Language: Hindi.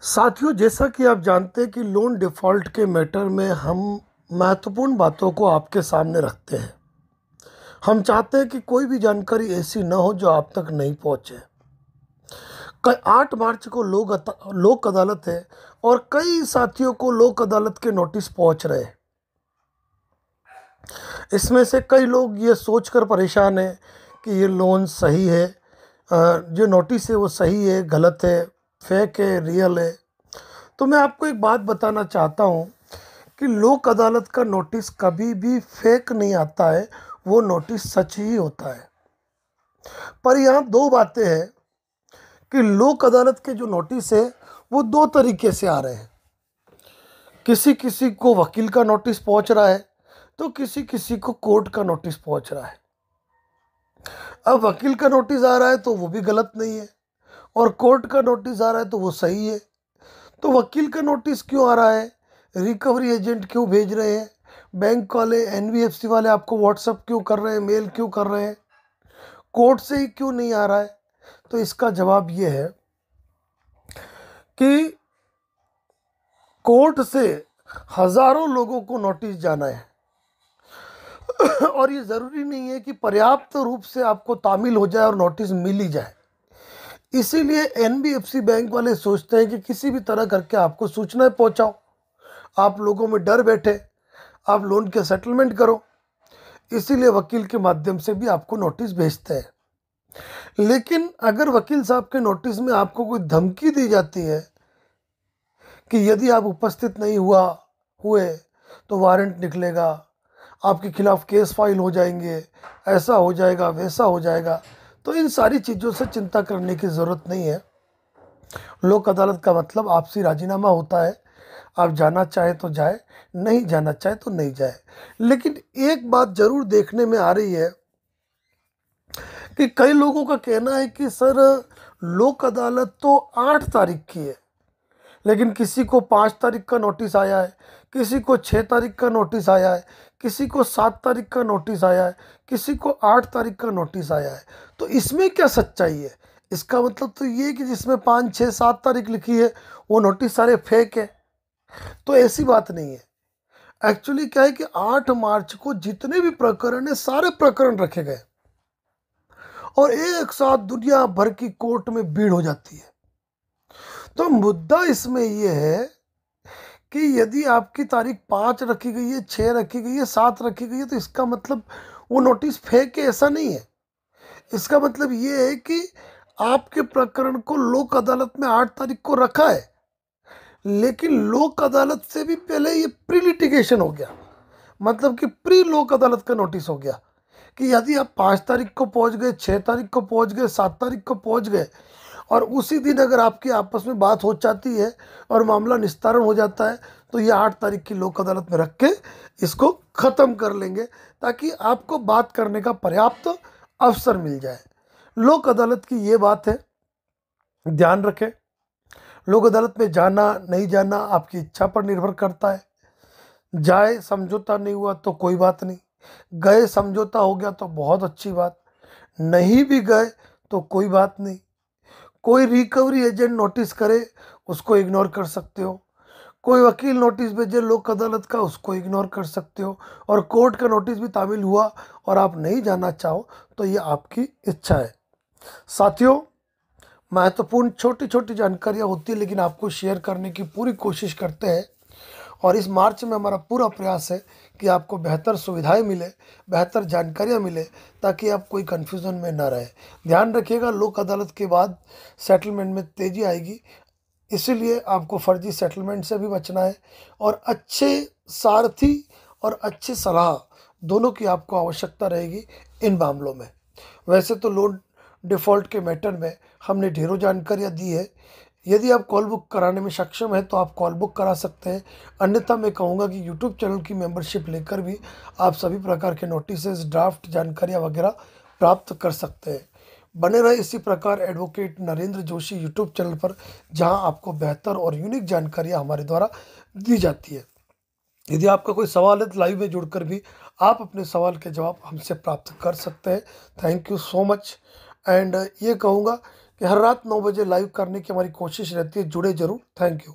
साथियों, जैसा कि आप जानते हैं कि लोन डिफ़ॉल्ट के मैटर में हम महत्वपूर्ण बातों को आपके सामने रखते हैं। हम चाहते हैं कि कोई भी जानकारी ऐसी ना हो जो आप तक नहीं पहुंचे। कल 8 मार्च को लोक अदालत है और कई साथियों को लोक अदालत के नोटिस पहुंच रहे हैं। इसमें से कई लोग ये सोचकर परेशान हैं कि ये लोन सही है, जो नोटिस है वो सही है, गलत है, फेक है, रियल है। तो मैं आपको एक बात बताना चाहता हूँ कि लोक अदालत का नोटिस कभी भी फेक नहीं आता है, वो नोटिस सच ही होता है। पर यहाँ दो बातें हैं कि लोक अदालत के जो नोटिस है वो दो तरीके से आ रहे हैं। किसी किसी को वकील का नोटिस पहुंच रहा है तो किसी किसी को कोर्ट का नोटिस पहुंच रहा है। अब वकील का नोटिस आ रहा है तो वो भी गलत नहीं है, और कोर्ट का नोटिस आ रहा है तो वो सही है। तो वकील का नोटिस क्यों आ रहा है, रिकवरी एजेंट क्यों भेज रहे हैं, बैंक वाले, एनबीएफसी वाले आपको व्हाट्सअप क्यों कर रहे हैं, मेल क्यों कर रहे हैं, कोर्ट से ही क्यों नहीं आ रहा है? तो इसका जवाब ये है कि कोर्ट से हज़ारों लोगों को नोटिस जाना है और ये ज़रूरी नहीं है कि पर्याप्त रूप से आपको तामील हो जाए और नोटिस मिल ही जाए। इसीलिए एनबीएफसी बैंक वाले सोचते हैं कि किसी भी तरह करके आपको सूचनाएं पहुंचाओ, आप लोगों में डर बैठे, आप लोन के सेटलमेंट करो। इसीलिए वकील के माध्यम से भी आपको नोटिस भेजते हैं। लेकिन अगर वकील साहब के नोटिस में आपको कोई धमकी दी जाती है कि यदि आप उपस्थित नहीं हुए तो वारंट निकलेगा, आपके खिलाफ केस फाइल हो जाएंगे, ऐसा हो जाएगा, वैसा हो जाएगा, तो इन सारी चीज़ों से चिंता करने की ज़रूरत नहीं है। लोक अदालत का मतलब आपसी राजीनामा होता है। आप जाना चाहे तो जाए, नहीं जाना चाहे तो नहीं जाए। लेकिन एक बात जरूर देखने में आ रही है कि कई लोगों का कहना है कि सर, लोक अदालत तो 8 तारीख की है, लेकिन किसी को 5 तारीख का नोटिस आया है, किसी को 6 तारीख का नोटिस आया है, किसी को 7 तारीख का नोटिस आया है, किसी को 8 तारीख का नोटिस आया है। तो इसमें क्या सच्चाई है? इसका मतलब तो ये है कि जिसमें 5, 6, 7 तारीख लिखी है वो नोटिस सारे फेक है। तो ऐसी बात नहीं है। एक्चुअली क्या है कि 8 मार्च को जितने भी प्रकरण है सारे प्रकरण रखे गए और एक साथ दुनिया भर की कोर्ट में भीड़ हो जाती है। तो मुद्दा इसमें यह है कि यदि आपकी तारीख 5 रखी गई है, 6 रखी गई है, 7 रखी गई है, तो इसका मतलब वो नोटिस फेक है, ऐसा नहीं है। इसका मतलब ये है कि आपके प्रकरण को लोक अदालत में 8 तारीख को रखा है, लेकिन लोक अदालत से भी पहले ये प्री लिटिगेशन हो गया। मतलब कि प्री लोक अदालत का नोटिस हो गया कि यदि आप 5 तारीख को पहुंच गए, 6 तारीख को पहुंच गए, 7 तारीख को पहुंच गए और उसी दिन अगर आपकी आपस में बात हो जाती है और मामला निस्तारण हो जाता है, तो ये 8 तारीख की लोक अदालत में रख के इसको ख़त्म कर लेंगे, ताकि आपको बात करने का पर्याप्त अवसर मिल जाए। लोक अदालत की ये बात है, ध्यान रखें। लोक अदालत में जाना नहीं जाना आपकी इच्छा पर निर्भर करता है। जाए, समझौता नहीं हुआ तो कोई बात नहीं, गए, समझौता हो गया तो बहुत अच्छी बात, नहीं भी गए तो कोई बात नहीं। कोई रिकवरी एजेंट नोटिस करे उसको इग्नोर कर सकते हो, कोई वकील नोटिस भेजे लोक अदालत का उसको इग्नोर कर सकते हो, और कोर्ट का नोटिस भी तामील हुआ और आप नहीं जाना चाहो तो ये आपकी इच्छा है। साथियों, महत्वपूर्ण छोटी छोटी जानकारियाँ होती है, लेकिन आपको शेयर करने की पूरी कोशिश करते हैं। और इस मार्च में हमारा पूरा प्रयास है कि आपको बेहतर सुविधाएं मिले, बेहतर जानकारियां मिले, ताकि आप कोई कन्फ्यूज़न में ना रहे। ध्यान रखिएगा, लोक अदालत के बाद सेटलमेंट में तेज़ी आएगी, इसीलिए आपको फर्जी सेटलमेंट से भी बचना है और अच्छे सारथी और अच्छे सलाह दोनों की आपको आवश्यकता रहेगी इन मामलों में। वैसे तो लोन डिफ़ॉल्ट के मैटर में हमने ढेरों जानकारियाँ दी है। यदि आप कॉल बुक कराने में सक्षम है तो आप कॉल बुक करा सकते हैं, अन्यथा मैं कहूँगा कि यूट्यूब चैनल की मेंबरशिप लेकर भी आप सभी प्रकार के नोटिसेस, ड्राफ्ट, जानकारियाँ वगैरह प्राप्त कर सकते हैं। बने रहे इसी प्रकार advocate Narendra Joshi YouTube channel पर, जहां आपको बेहतर और यूनिक जानकारियाँ हमारे द्वारा दी जाती है। यदि आपका कोई सवाल है तो लाइव में जुड़कर भी आप अपने सवाल के जवाब हमसे प्राप्त कर सकते हैं। Thank you so much. And ये कहूँगा कि हर रात 9 बजे लाइव करने की हमारी कोशिश रहती है। जुड़े जरूर। Thank you.